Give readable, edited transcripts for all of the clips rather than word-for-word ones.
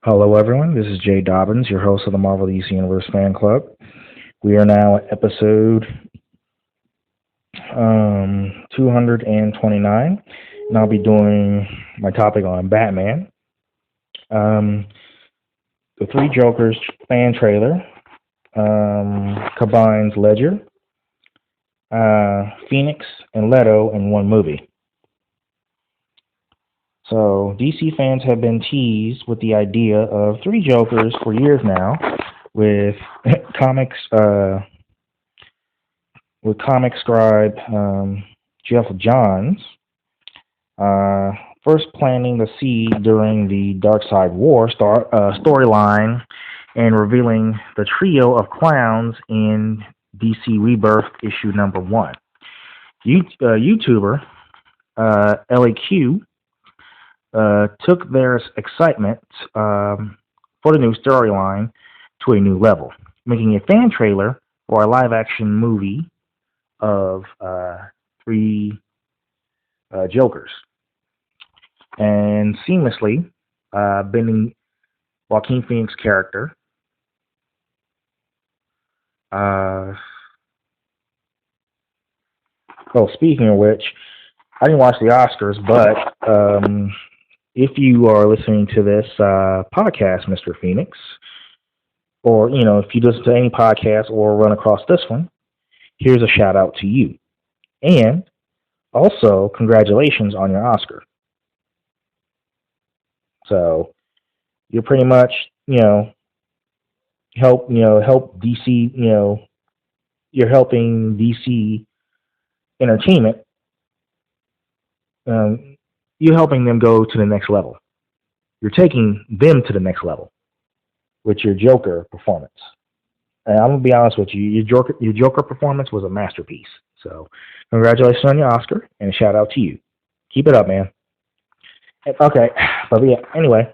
Hello, everyone. This is Jay Dobbins, your host of the Marvel DC Universe Fan Club. We are now at episode 229, and I'll be doing my topic on Batman. Um, the Three Jokers fan trailer combines Ledger, Phoenix, and Leto in one movie. So DC fans have been teased with the idea of three Jokers for years now, with comics comic scribe Jeff Johns first planting the seed during the Dark Side War storyline and revealing the trio of clowns in DC Rebirth issue number 1. YouTuber LAQ took their excitement for the new storyline to a new level, making a fan trailer for a live-action movie of three Jokers, and seamlessly bending Joaquin Phoenix's character. Speaking of which, I didn't watch the Oscars, but if you are listening to this podcast, Mr. Phoenix, or if you listen to any podcast or run across this one, here's a shout out to you. And also, congratulations on your Oscar. So you're pretty much, help DC, you're helping DC Entertainment. You're helping them go to the next level. You're taking them to the next level with your Joker performance. And I'm gonna be honest with you, your Joker performance was a masterpiece. So, congratulations on your Oscar, and a shout out to you. Keep it up, man. Okay, but yeah. Anyway,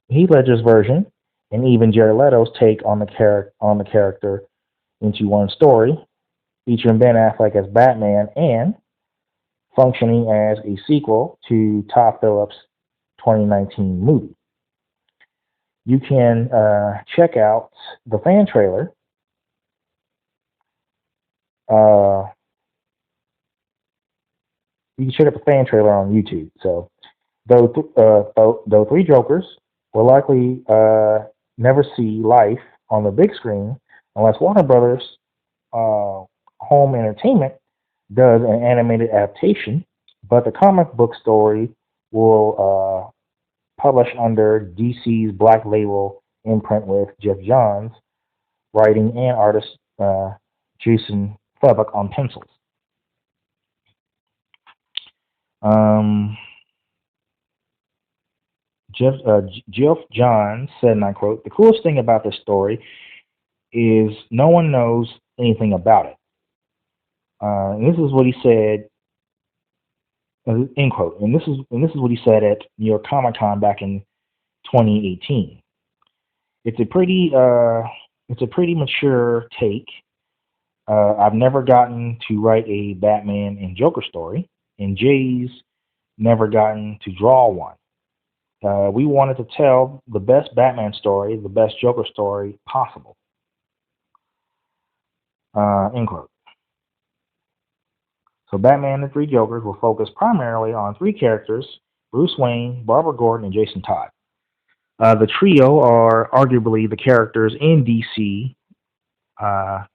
Heath Ledger's version, and even Jared Leto's take on the character into one story, featuring Ben Affleck as Batman and functioning as a sequel to Todd Phillips' 2019 movie. You can check out the fan trailer you can check out the fan trailer on YouTube. So, though three Jokers will likely never see life on the big screen unless Warner Brothers Home Entertainment does an animated adaptation, but the comic book story will publish under DC's Black Label imprint with Jeff Johns writing and artist Jason Fabok on pencils. Jeff Johns said, and I quote, "The coolest thing about this story is no one knows anything about it." And this is what he said, end quote. And this is what he said at New York Comic Con back in 2018. It's a pretty mature take. I've never gotten to write a Batman and Joker story, and Jay's never gotten to draw one. We wanted to tell the best Batman story, the best Joker story possible. End quote. So Batman and the Three Jokers will focus primarily on three characters: Bruce Wayne, Barbara Gordon, and Jason Todd. The trio are arguably the characters in DC that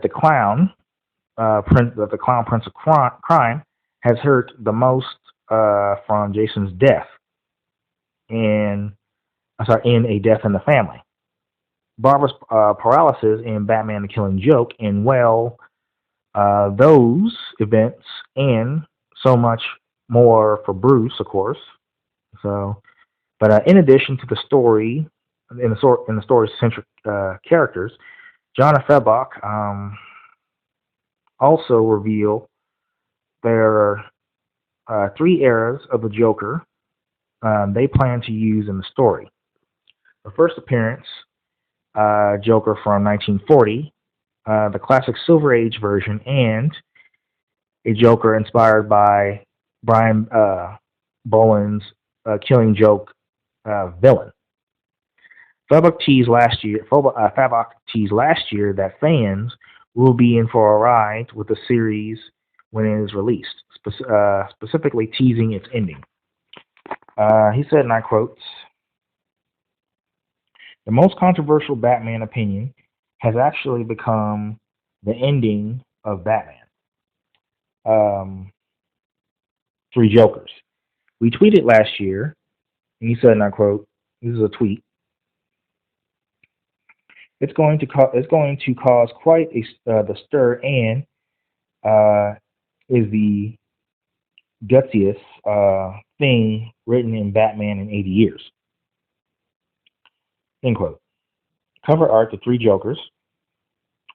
the clown Prince of Crime has hurt the most from Jason's death in A Death in the Family, Barbara's paralysis in Batman: The Killing Joke, and those events and so much more for Bruce, of course. So, but in addition to the story, in the story's centric characters, John Fabok also revealed there are three eras of the Joker they plan to use in the story. The first appearance, Joker from 1940, the classic Silver Age version, and a Joker inspired by Brian Boland's Killing Joke villain. Fabok teased last year that fans will be in for a ride with the series when it is released, specifically teasing its ending. He said, and I quote, "The most controversial Batman opinion has actually become the ending of Batman. Um, Three Jokers. We tweeted last year, and he said, and I quote, this is a tweet, it's going to cause quite the stir and is the gutsiest thing written in Batman in 80 years." End quote. Cover art, The Three Jokers,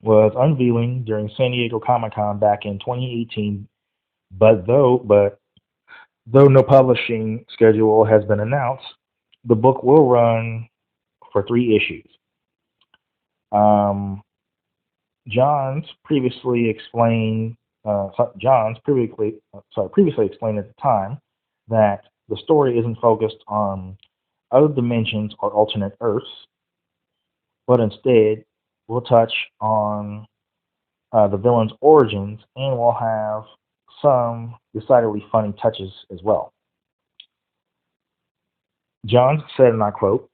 was unveiling during San Diego Comic-Con back in 2018, though no publishing schedule has been announced, the book will run for 3 issues. Johns previously explained at the time that the story isn't focused on other dimensions or alternate Earths, but instead will touch on the villain's origins and will have some decidedly funny touches as well. Johns said, and I quote,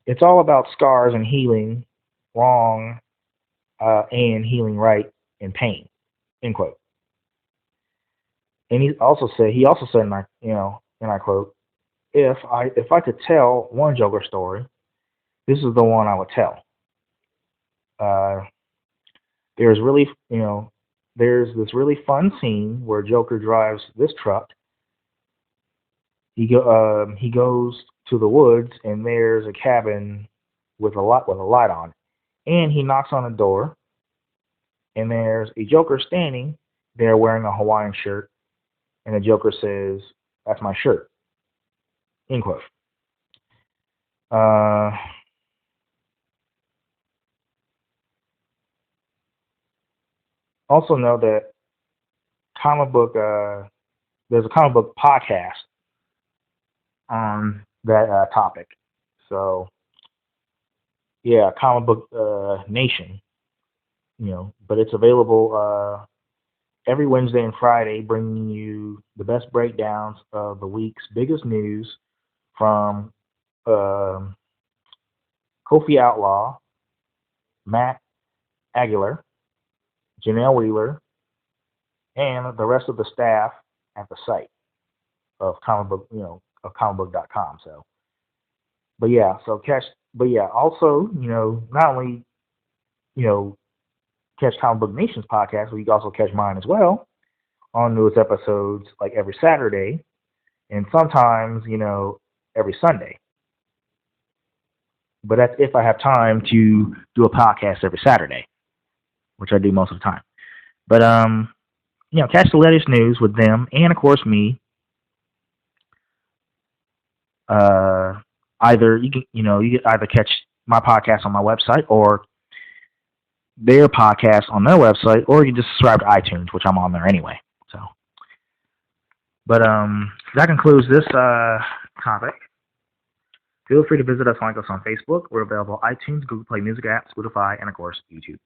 "It's all about scars and healing wrong and healing right in pain." End quote. And he also said, and I quote, if I could tell one Joker story, this is the one I would tell. Uh, there's really, there's this really fun scene where Joker drives this truck. He goes to the woods and there's a cabin with a light on it, and he knocks on a door, and there's a Joker standing there wearing a Hawaiian shirt, and the Joker says, "That's my shirt." End quote. Also know that comic book. There's a comic book podcast on that topic. So yeah, Comic Book Nation. But it's available every Wednesday and Friday, bringing you the best breakdowns of the week's biggest news from Kofi Outlaw, Matt Aguilar, Janelle Wheeler, and the rest of the staff at the site of comicbook.com. So, also, not only, catch Comic Book Nation's podcast, but you can also catch mine as well on newest episodes like every Saturday, and sometimes, every Sunday. But that's if I have time to do a podcast every Saturday, which I do most of the time. But catch the latest news with them, and of course me. Either you can either catch my podcast on my website or their podcast on their website, or you can just subscribe to iTunes, which I'm on there anyway. So, but that concludes this topic. Feel free to visit us and like us on Facebook. We're available on iTunes, Google Play Music app, Spotify, and of course YouTube.